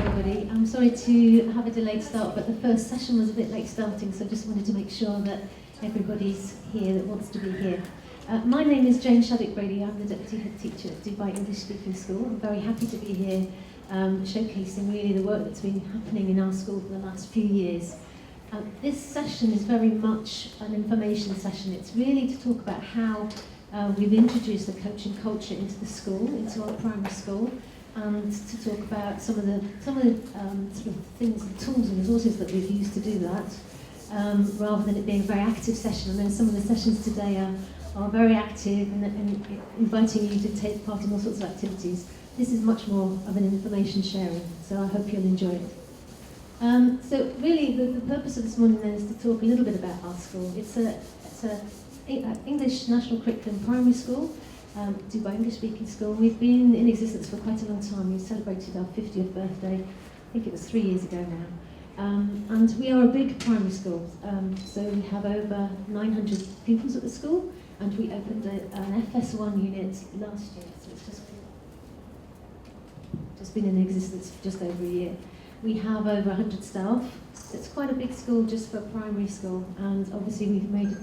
everybody. I'm sorry to have a delayed start, but the first session was a bit late starting, so I just wanted to make sure that everybody's here that wants to be here. My name is Jane Shaddock-Brady. I'm the Deputy Head Teacher at Dubai English Speaking School. I'm very happy to be here showcasing really the work that's been happening in our school for the last few years. This session is very much an information session. It's really to talk about how we've introduced the coaching culture into the school, into our primary school, and to talk about some of the sort of things, and tools and resources that we've used to do that, rather than it being a very active session. I know some of the sessions today are very active and inviting you to take part in all sorts of activities. This is much more of an information sharing, so I hope you'll enjoy it. So really the purpose of this morning then is to talk a little bit about our school. It's a English National Curriculum primary school, Dubai English Speaking School. We've been in existence for quite a long time. We celebrated our 50th birthday, I think it was 3 years ago now. And we are a big primary school, so we have over 900 pupils at the school, and we opened an FS1 unit last year, so it's just been in existence for just over a year. We have over 100 staff. It's quite a big school just for primary school, and obviously we've made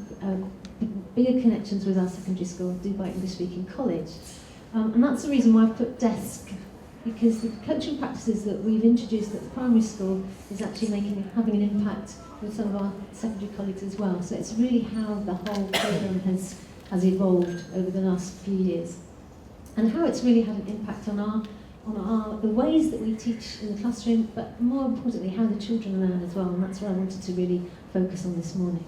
bigger connections with our secondary school, Dubai English Speaking College. And that's the reason why I've put desk, because the coaching practices that we've introduced at the primary school is actually having an impact with some of our secondary colleagues as well. So it's really how the whole programme has evolved over the last few years, and how it's really had an impact on the ways that we teach in the classroom, but more importantly how the children learn as well, and that's what I wanted to really focus on this morning.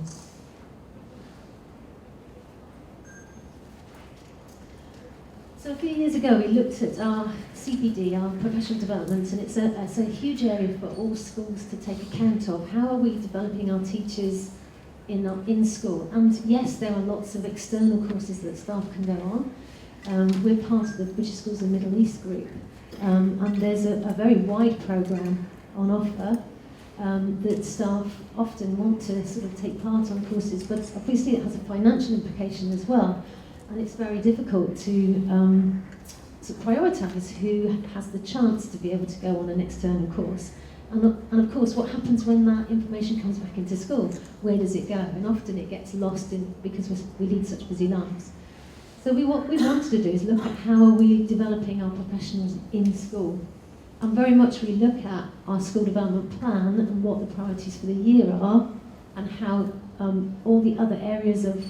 So a few years ago we looked at our CPD, our professional development, and it's a huge area for all schools to take account of. How are we developing our teachers in school? And yes, there are lots of external courses that staff can go on. We're part of the British Schools in the Middle East group, and there's a very wide programme on offer that staff often want to sort of take part on courses, but obviously it has a financial implication as well. And it's very difficult to prioritise who has the chance to be able to go on an external course. And of course, what happens when that information comes back into school? Where does it go? And often it gets lost because we lead such busy lives. So what we wanted to do is look at how are we developing our professionals in school. And very much we look at our school development plan and what the priorities for the year are, and how all the other areas of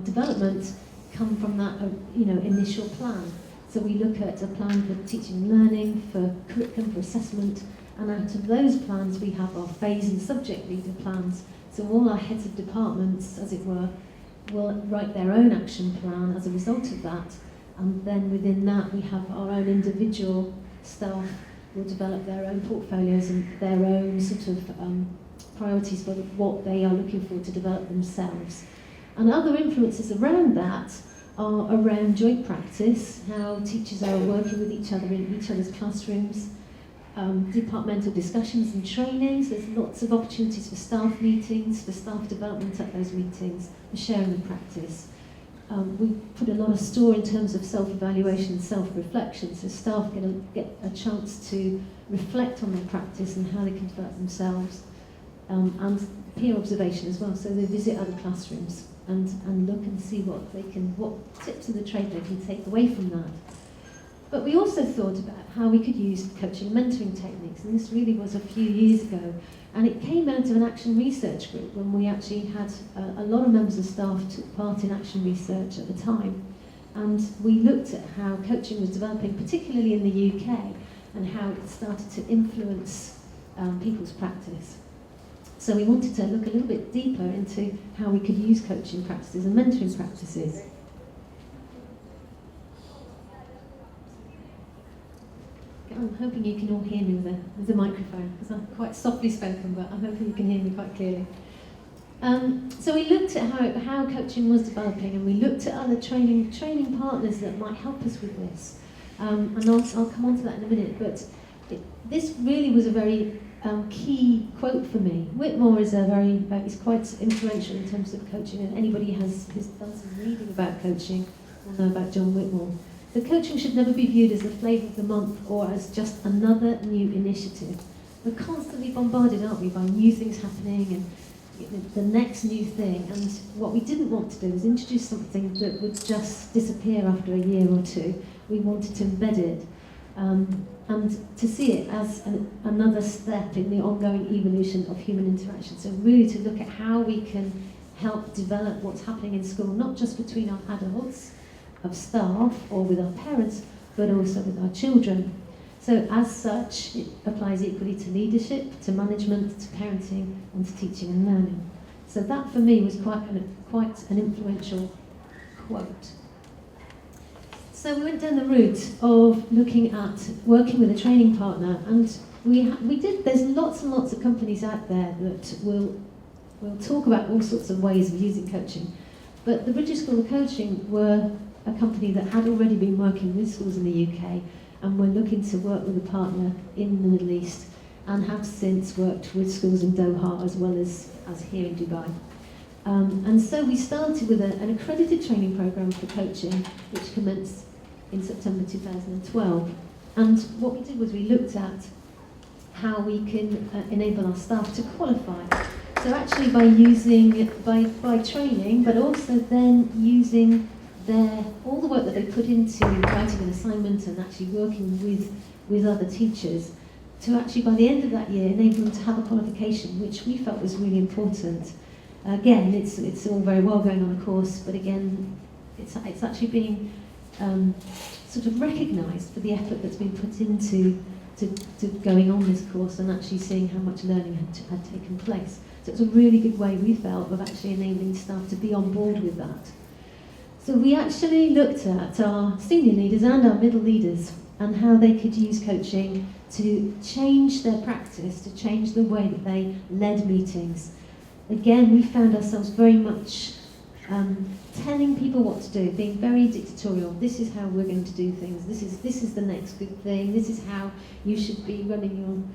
development come from that initial plan. So we look at a plan for teaching and learning, for curriculum, for assessment, and out of those plans we have our phase and subject leader plans. So all our heads of departments, as it were, will write their own action plan as a result of that, and then within that we have our own individual staff will develop their own portfolios and their own sort of priorities for what they are looking for to develop themselves. And other influences around that are around joint practice, how teachers are working with each other in each other's classrooms, departmental discussions and trainings. There's lots of opportunities for staff meetings, for staff development at those meetings, for sharing the practice. We put a lot of store in terms of self-evaluation and self-reflection, so staff get a chance to reflect on their practice and how they can develop themselves, and peer observation as well, so they visit other classrooms and look and see what tips of the trade they can take away from that. But we also thought about how we could use coaching and mentoring techniques, and this really was a few years ago, and it came out of an action research group when we actually had a lot of members of staff took part in action research at the time, and we looked at how coaching was developing, particularly in the UK, and how it started to influence people's practice. So we wanted to look a little bit deeper into how we could use coaching practices and mentoring practices. I'm hoping you can all hear me with the microphone, because I'm quite softly spoken, but I'm hoping you can hear me quite clearly. So we looked at how coaching was developing, and we looked at other training partners that might help us with this. And I'll come on to that in a minute, but this really was a very key quote for me. Whitmore is quite influential in terms of coaching, and anybody who's done some reading about coaching will know about John Whitmore. The coaching should never be viewed as the flavour of the month or as just another new initiative. We're constantly bombarded, aren't we, by new things happening and the next new thing. And what we didn't want to do was introduce something that would just disappear after a year or two. We wanted to embed it and to see it as another step in the ongoing evolution of human interaction. So really to look at how we can help develop what's happening in school, not just between our adults, of staff or with our parents, but also with our children. So as such, it applies equally to leadership, to management, to parenting, and to teaching and learning. So that for me was quite an influential quote. So we went down the route of looking at working with a training partner, and there's lots and lots of companies out there that will talk about all sorts of ways of using coaching. But the British School of Coaching were a company that had already been working with schools in the UK and were looking to work with a partner in the Middle East and have since worked with schools in Doha as well as here in Dubai. And so we started with an accredited training programme for coaching which commenced in September 2012. And what we did was we looked at how we can enable our staff to qualify. So actually by training, but also then using all the work that they put into writing an assignment and actually working with other teachers to actually by the end of that year enable them to have a qualification, which we felt was really important. Again, it's all very well going on a course, but again, it's actually being sort of recognised for the effort that's been put into to going on this course and actually seeing how much learning had taken place. So it's a really good way, we felt, of actually enabling staff to be on board with that. So we actually looked at our senior leaders and our middle leaders and how they could use coaching to change their practice, to change the way that they led meetings. Again, we found ourselves very much telling people what to do, being very dictatorial. This is how we're going to do things. This is the next good thing. This is how you should be running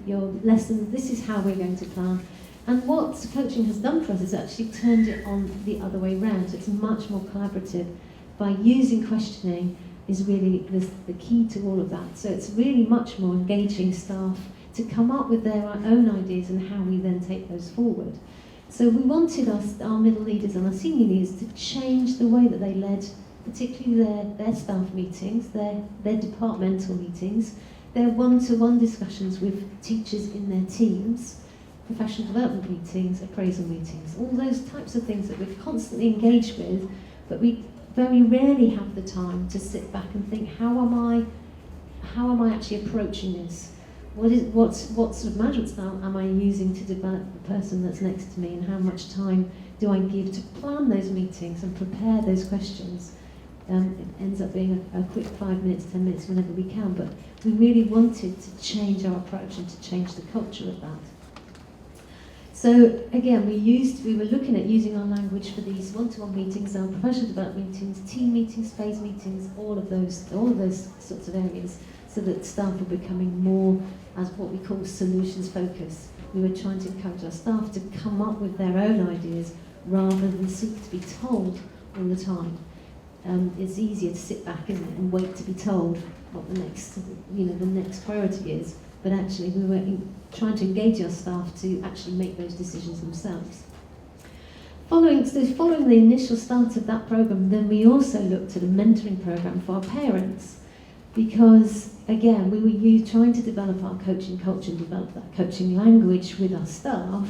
your lessons. This is how we're going to plan. And what coaching has done for us is actually turned it on the other way round. So it's much more collaborative. By using questioning is really the key to all of that. So it's really much more engaging staff to come up with their own ideas and how we then take those forward. So we wanted our middle leaders and our senior leaders to change the way that they led, particularly their staff meetings, their departmental meetings, their one-to-one discussions with teachers in their teams, professional development meetings, appraisal meetings, all those types of things that we're constantly engaged with, but we very rarely have the time to sit back and think, how am I actually approaching this? What sort of management style am I using to develop the person that's next to me, and how much time do I give to plan those meetings and prepare those questions? It ends up being a quick 5 minutes, 10 minutes, whenever we can, but we really wanted to change our approach and to change the culture of that. So again, we were looking at using our language for these one-to-one meetings, our professional development meetings, team meetings, phase meetings, all of those sorts of areas, so that staff were becoming more as what we call solutions focused. We were trying to encourage our staff to come up with their own ideas rather than seek to be told all the time. It's easier to sit back and wait to be told what the next priority is. But actually we were trying to engage our staff to actually make those decisions themselves. Following the initial start of that programme, then we also looked at a mentoring programme for our parents, because again, we were trying to develop our coaching culture and develop that coaching language with our staff,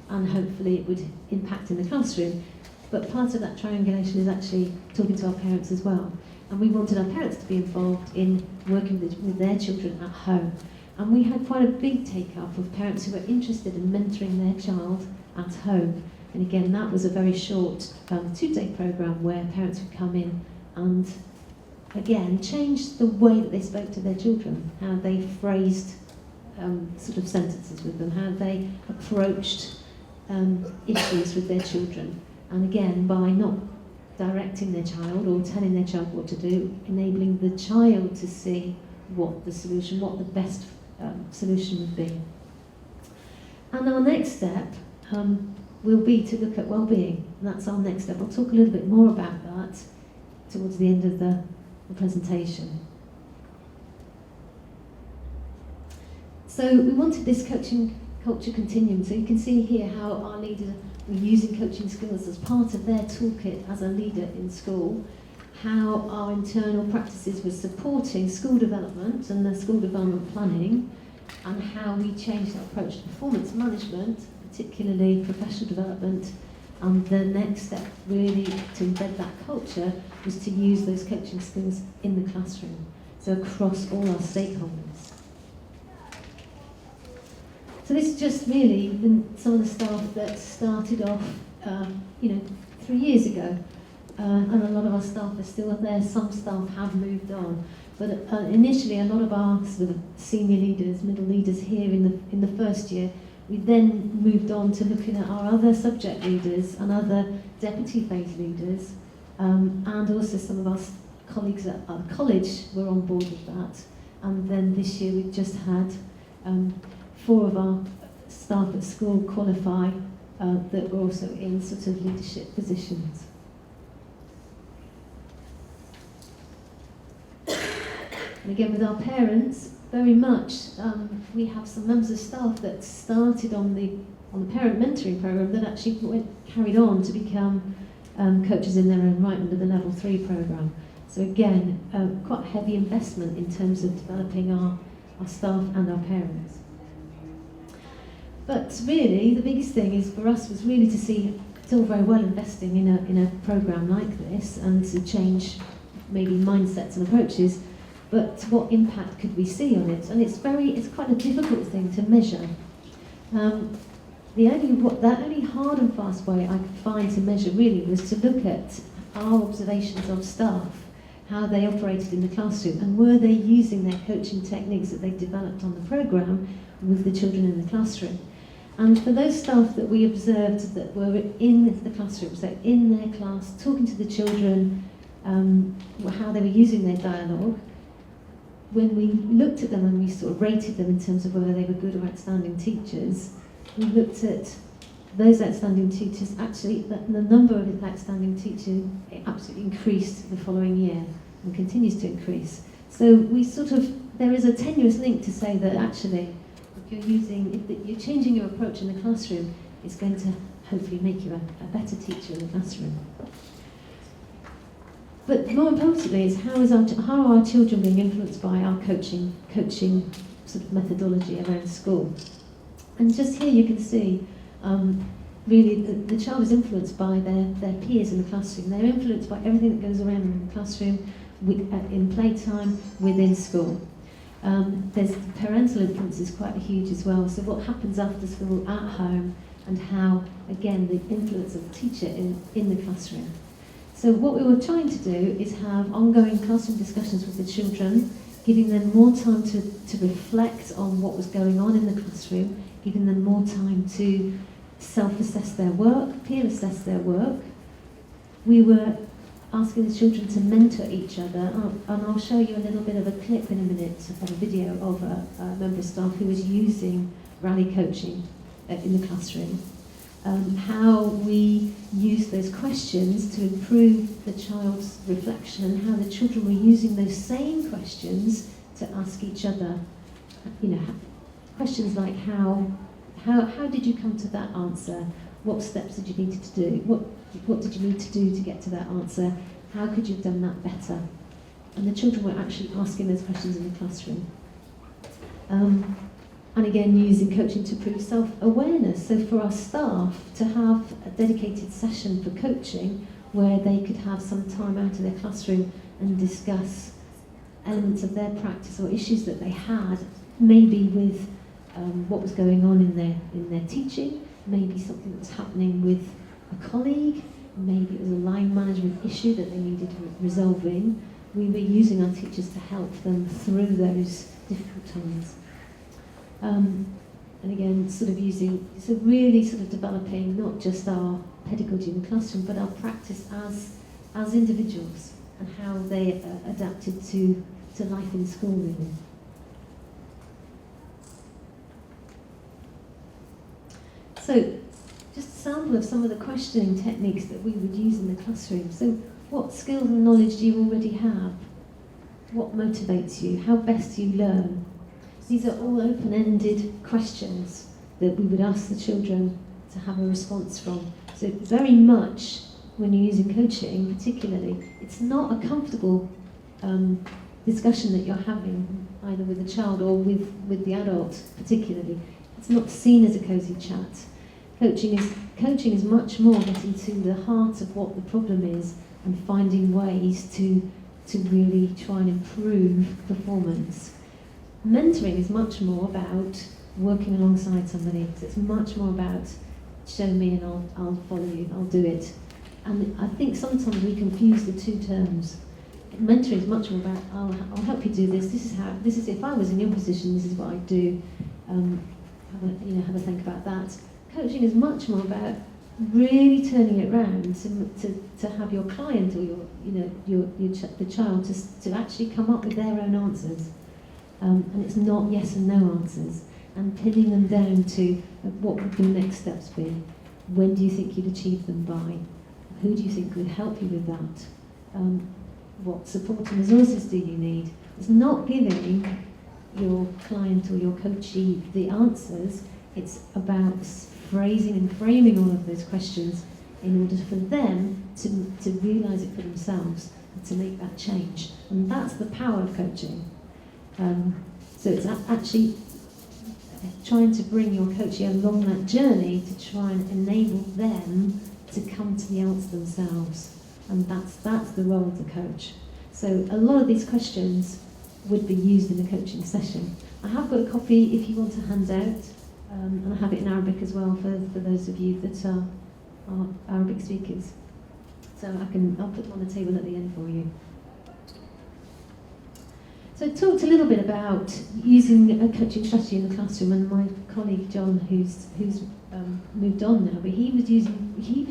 and hopefully it would impact in the classroom. But part of that triangulation is actually talking to our parents as well. And we wanted our parents to be involved in working with their children at home. And we had quite a big take-up of parents who were interested in mentoring their child at home. And again, that was a very short 2-day programme where parents would come in and, again, change the way that they spoke to their children, how they phrased sort of sentences with them, how they approached issues with their children. And again, by not directing their child or telling their child what to do, enabling the child to see what the best solution would be. And our next step will be to look at well-being. That's our next step. I'll talk a little bit more about that towards the end of the a presentation. So we wanted this coaching culture continuum. So you can see here how our leaders were using coaching skills as part of their toolkit as a leader in school, how our internal practices were supporting school development and the school development planning, and how we changed our approach to performance management, particularly professional development. And the next step really to embed that culture was to use those coaching skills in the classroom, so across all our stakeholders. So this is just really some of the staff that started off 3 years ago. And a lot of our staff are still there. Some staff have moved on. But initially, a lot of our sort of senior leaders, middle leaders here in the first year, we then moved on to looking at our other subject leaders and other deputy phase leaders, and also some of our colleagues at our college were on board with that. And then this year we've just had 4 of our staff at school qualify that were also in sort of leadership positions. And again, with our parents, very much we have some members of staff that started on the parent mentoring program that actually carried on to become coaches in their own right under the level 3 program. So again, quite a heavy investment in terms of developing our staff and our parents. But really, the biggest thing is for us was really to see, it's all very well investing in a program like this and to change maybe mindsets and approaches, but what impact could we see on it? And it's quite a difficult thing to measure. The only hard and fast way I could find to measure really was to look at our observations of staff, how they operated in the classroom, and were they using their coaching techniques that they developed on the programme with the children in the classroom. And for those staff that we observed that were in the classroom, so in their class, talking to the children, how they were using their dialogue, when we looked at them and we sort of rated them in terms of whether they were good or outstanding teachers, we looked at those outstanding teachers, actually the number of outstanding teachers absolutely increased the following year and continues to increase. So there is a tenuous link to say that actually if you're changing your approach in the classroom, it's going to hopefully make you a better teacher in the classroom. But more importantly is how are our children being influenced by our coaching sort of methodology around school. And just here you can see really the child is influenced by their peers in the classroom. They're influenced by everything that goes around in the classroom, in playtime, within school. There's parental influence is quite huge as well. So what happens after school at home, and how, again, the influence of the teacher in the classroom. So what we were trying to do is have ongoing classroom discussions with the children, giving them more time to reflect on what was going on in the classroom, giving them more time to self-assess their work, peer-assess their work. We were asking the children to mentor each other, and I'll show you a little bit of a clip in a minute of a video of a member of staff who was using rally coaching in the classroom. How we used those questions to improve the child's reflection, and how the children were using those same questions to ask each other, questions like how did you come to that answer? What steps did you need to do? What did you need to do to get to that answer? How could you have done that better? And the children were actually asking those questions in the classroom. And again, using coaching to improve self-awareness. So for our staff to have a dedicated session for coaching where they could have some time out of their classroom and discuss elements of their practice or issues that they had, maybe with what was going on in their teaching, maybe something that was happening with a colleague, maybe it was a line management issue that they needed resolving. We were using our teachers to help them through those difficult times. And again, really developing not just our pedagogy in the classroom, but our practice as individuals and how they adapted to life in school, really. So, just a sample of some of the questioning techniques that we would use in the classroom. So, what skills and knowledge do you already have? what motivates you? How best do you learn? These are all open-ended questions that we would ask the children to have a response from. So very much, when you're using coaching particularly, it's not a comfortable discussion that you're having, either with the child or with the adult particularly. It's not seen as a cosy chat. Coaching is much more getting to the heart of what the problem is and finding ways to really try and improve performance. Mentoring is much more about working alongside somebody. So it's much more about show me and I'll follow you, I'll do it. And I think sometimes we confuse the two terms. Mentoring is much more about I'll help you do this. This is if I was in your position, this is what I'd do. Have a think about that. Coaching is much more about really turning it around to have your client or the child to actually come up with their own answers, and it's not yes and no answers, and pinning them down to what would the next steps be, when do you think you'd achieve them by, who do you think would help you with that, what support and resources do you need. It's not giving your client or your coachee the answers. It's about phrasing and framing all of those questions in order for them to realise it for themselves and to make that change. And that's the power of coaching. So it's actually trying to bring your coachee along that journey to try and enable them to come to the answer themselves. And that's the role of the coach. So a lot of these questions would be used in a coaching session. I have got a copy if you want to hand out. And I have it in Arabic as well for those of you that are Arabic speakers. So I'll put them on the table at the end for you. So I talked a little bit about using a coaching strategy in the classroom, and my colleague John, who's moved on now, but he was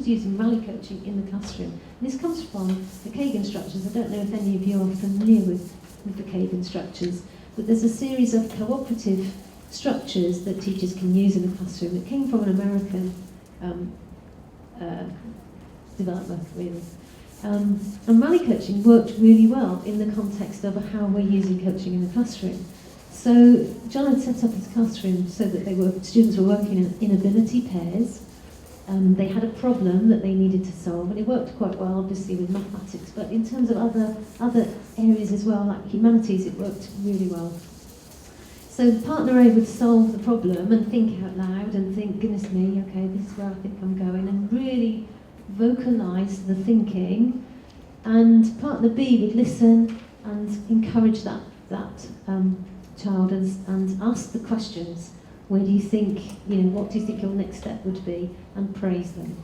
using rally coaching in the classroom. And this comes from the Kagan structures. I don't know if any of you are familiar with the Kagan structures, but there's a series of cooperative structures that teachers can use in the classroom. It came from an American developer, really. And rally coaching worked really well in the context of how we're using coaching in the classroom. So John had set up his classroom so that students were working in ability pairs. They had a problem that they needed to solve, and it worked quite well, obviously, with mathematics, but in terms of other areas as well, like humanities, it worked really well. So partner A would solve the problem and think out loud and think, goodness me, okay, this is where I think I'm going, and really vocalise the thinking. And partner B would listen and encourage that child and ask the questions. Where do you think, what do you think your next step would be? And praise them.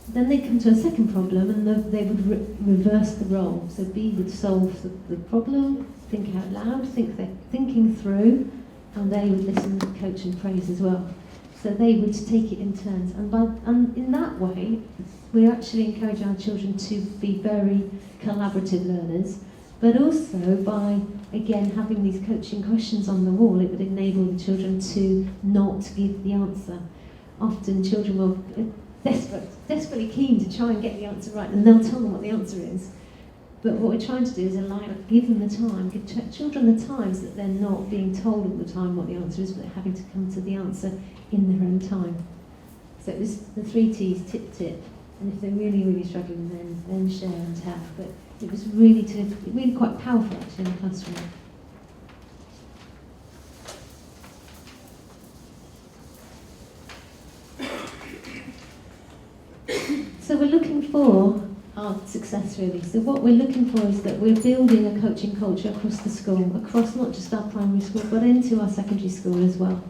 Then they come to a second problem and they would reverse the role. So B would solve the problem, think out loud, thinking through, and they would listen, coach and praise as well. So they would take it in turns. And in that way, we actually encourage our children to be very collaborative learners, but also by, again, having these coaching questions on the wall, it would enable the children to not give the answer. Often children will desperately keen to try and get the answer right, and they'll tell them what the answer is. But what we're trying to do is give them the time, give children the times that they're not being told all the time what the answer is, but they're having to come to the answer in their own time. So it was the 3 T's, tip, and if they're really, really struggling, then share and tell. But it was really quite powerful actually in the classroom. So we're looking for our success really. So what we're looking for is that we're building a coaching culture across the school, across not just our primary school, but into our secondary school as well.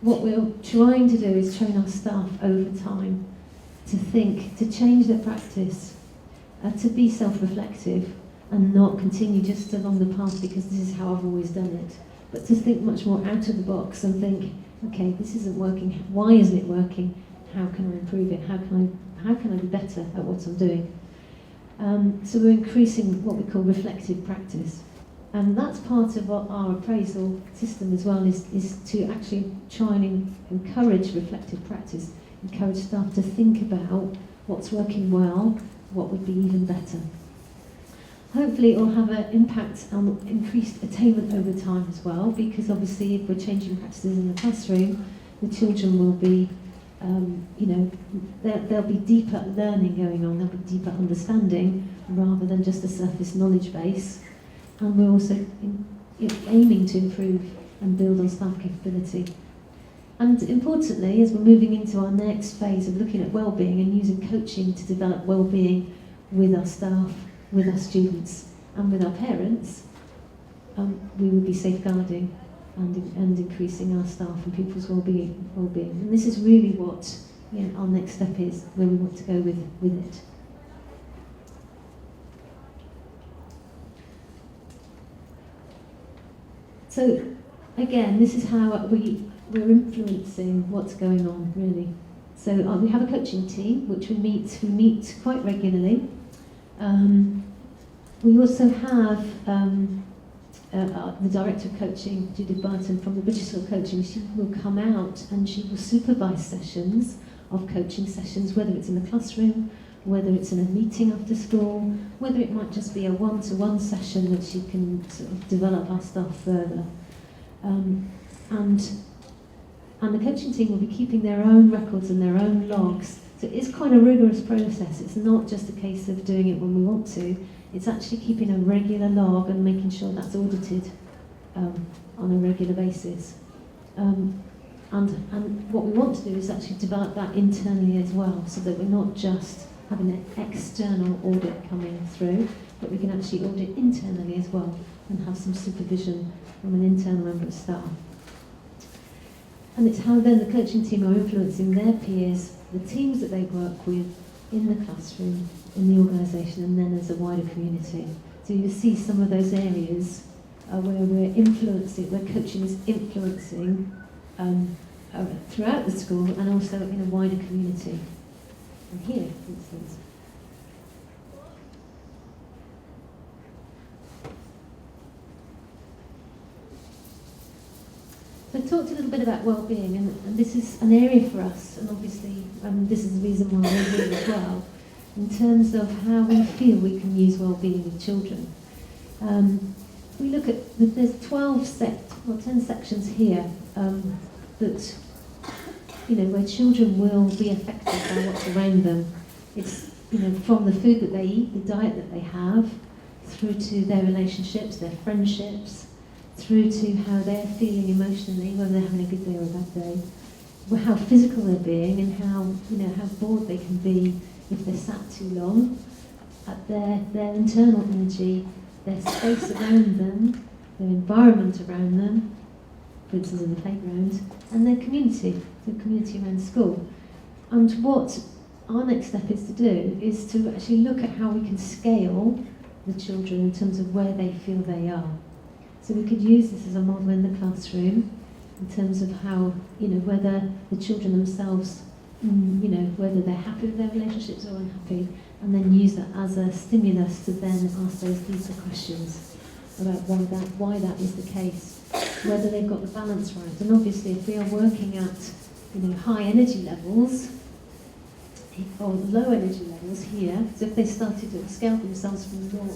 What we're trying to do is train our staff over time to think, to change their practice, to be self-reflective and not continue just along the path because this is how I've always done it, but to think much more out of the box and think, okay, this isn't working, why isn't it working, how can I improve it, how can I be better at what I'm doing? So we're increasing what we call reflective practice. And that's part of our appraisal system as well, is to actually try and encourage reflective practice, encourage staff to think about what's working well, what would be even better. Hopefully it will have an impact on increased attainment over time as well, because obviously if we're changing practices in the classroom, the children will be, there'll be deeper learning going on, there'll be deeper understanding rather than just a surface knowledge base. And we're also aiming to improve and build on staff capability. And importantly, as we're moving into our next phase of looking at wellbeing and using coaching to develop wellbeing with our staff, with our students and with our parents, we will be safeguarding and increasing our staff and pupils' wellbeing. And this is really what our next step is, where we want to go with it. So again, this is how we're influencing what's going on, really. So we have a coaching team which we meet quite regularly. We also have the director of coaching, Judith Barton from the British School of Coaching. She will come out and she will supervise sessions of coaching sessions, whether it's in the classroom, whether it's in a meeting after school, whether it might just be a one-to-one session that she can sort of develop our staff further. And the coaching team will be keeping their own records and their own logs. So it is quite a rigorous process. It's not just a case of doing it when we want to. It's actually keeping a regular log and making sure that's audited on a regular basis. And what we want to do is actually develop that internally as well, so that we're not just having an external audit coming through, but we can actually audit internally as well and have some supervision from an internal member of staff. And it's how then the coaching team are influencing their peers, the teams that they work with in the classroom, in the organisation, and then as a wider community. So you see some of those areas where we're influencing, where coaching is influencing throughout the school and also in a wider community. And here, for instance. So I talked a little bit about well-being, and this is an area for us, and obviously this is the reason why we're here as well, in terms of how we feel we can use well-being with children. We look at, there's 10 sections here that, where children will be affected by what's around them. It's, from the food that they eat, the diet that they have, through to their relationships, their friendships, through to how they're feeling emotionally, whether they're having a good day or a bad day, how physical they're being, and how bored they can be if they're sat too long, at their internal energy, their space around them, their environment around them, for instance in the playground, and their community, the community around school. And what our next step is to do is to actually look at how we can scale the children in terms of where they feel they are. So we could use this as a model in the classroom in terms of how, whether the children themselves, whether they're happy with their relationships or unhappy, and then use that as a stimulus to then ask those deeper questions about why that is the case, whether they've got the balance right. And obviously if we are working at high energy levels or low energy levels here, so if they started to scale themselves from 0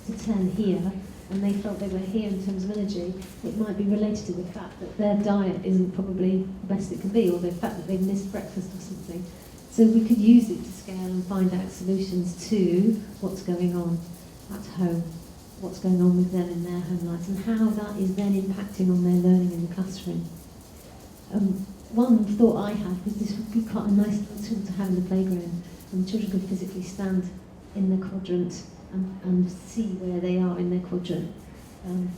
to 10 here, and they felt they were here in terms of energy, it might be related to the fact that their diet isn't probably the best it can be, or the fact that they've missed breakfast or something. So we could use it to scale and find out solutions to what's going on at home, what's going on with them in their home lives, and how that is then impacting on their learning in the classroom. One thought I had was this would be quite a nice little tool to have in the playground, and children could physically stand in the quadrant and see where they are in their quadrant, and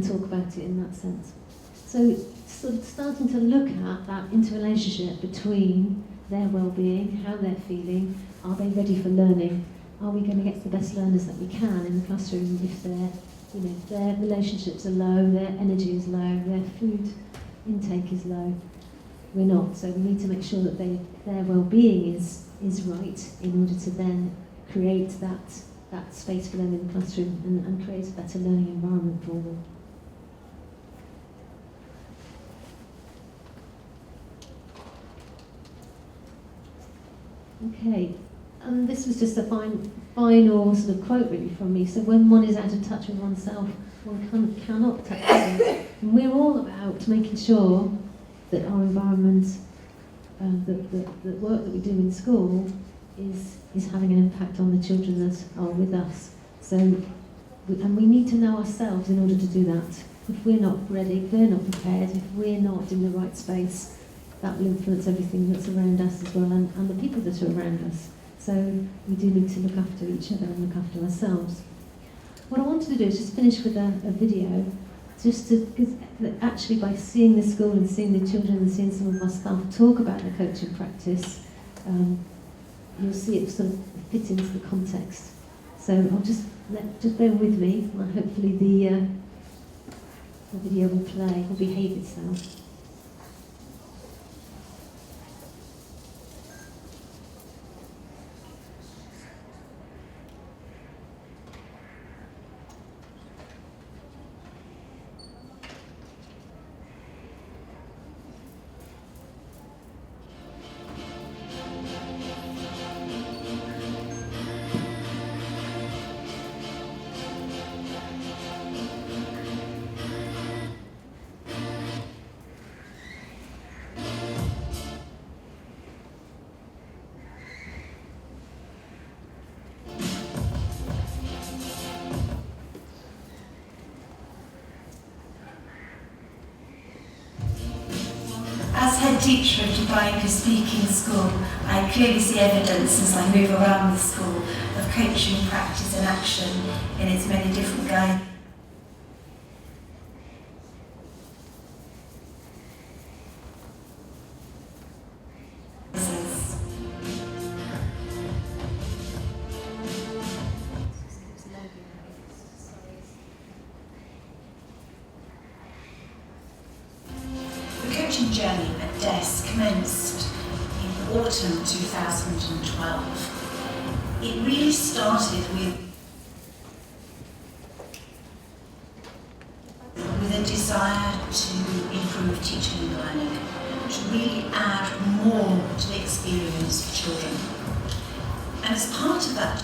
talk about it in that sense. So sort of starting to look at that interrelationship between their well-being, how they're feeling, are they ready for learning? Are we going to get the best learners that we can in the classroom if their relationships are low, their energy is low, their food intake is low? We're not, so we need to make sure that their well-being is right in order to then create that space for them in the classroom and create a better learning environment for them. Okay, and this was just a final sort of quote really from me. So when one is out of touch with oneself, one cannot touch others. And we're all about making sure that our environment, the work that we do in school is having an impact on the children that are with us. So, and we need to know ourselves in order to do that. If we're not ready, if we're not prepared, if we're not in the right space, that will influence everything that's around us as well, and the people that are around us. So we do need to look after each other and look after ourselves. What I wanted to do is just finish with a video, just to, because actually by seeing the school and seeing the children and seeing some of my staff talk about the coaching practice, you'll see it sort of fit into the context. So I'll just bear with me, and hopefully the video will play, will behave itself. As head teacher of Dubai Speaking School, I clearly see evidence as I move around the school of coaching practice and action in its many different guises. Journey at DESK commenced in autumn 2012. It really started with a desire to improve teaching and learning, to really add more to the experience for children. And as part of that,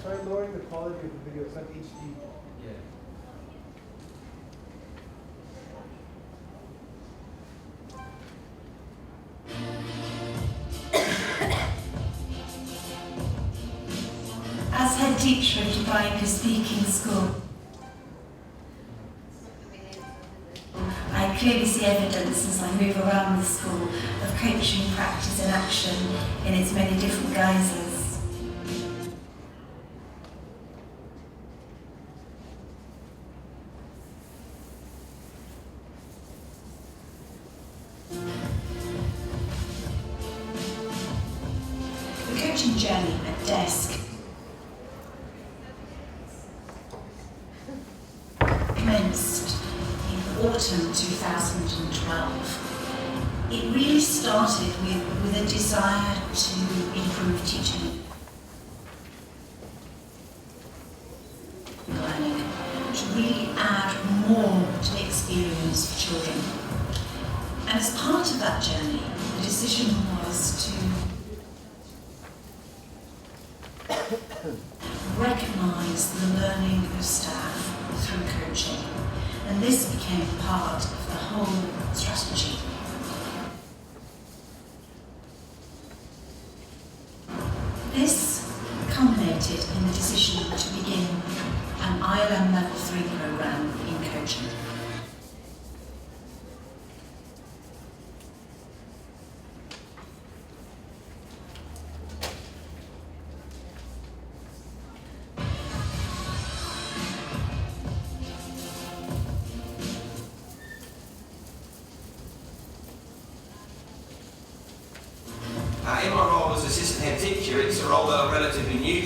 Try lowering the quality of the video. It's not HD. Yeah. as head teacher of Dubai Speaking School, I clearly see evidence as I move around the school of coaching practice and action in its many different guises. The coaching journey at DESK commenced in autumn 2012. It really started with a desire to improve teaching and learning, to really add more to the experience for children. And as part of that journey, the decision was to recognise the learning of staff through coaching, and this became part of the whole strategy. This culminated in the decision to begin an ILM Level 3 programme in coaching.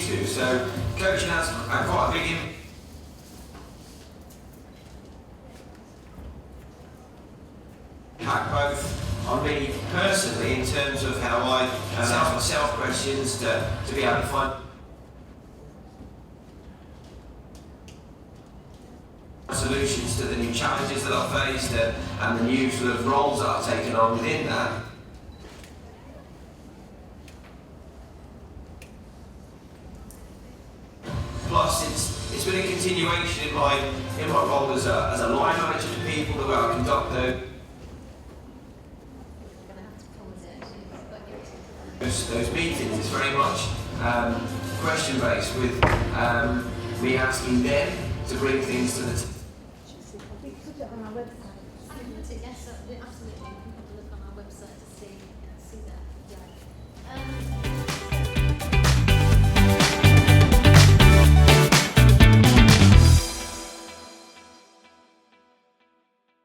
to. So coaching has quite a big impact both on me personally in terms of how I ask myself questions to be able to find solutions to the new challenges that I've faced and the new sort of roles that I've taken on within that. Plus, it's been a continuation in my role as a line manager to people, the way I conduct those meetings. It's very much question based with me asking them to bring things to the table. We can put it on our website. I can put it, yes, absolutely. You can have a look on our website to see that. Yeah.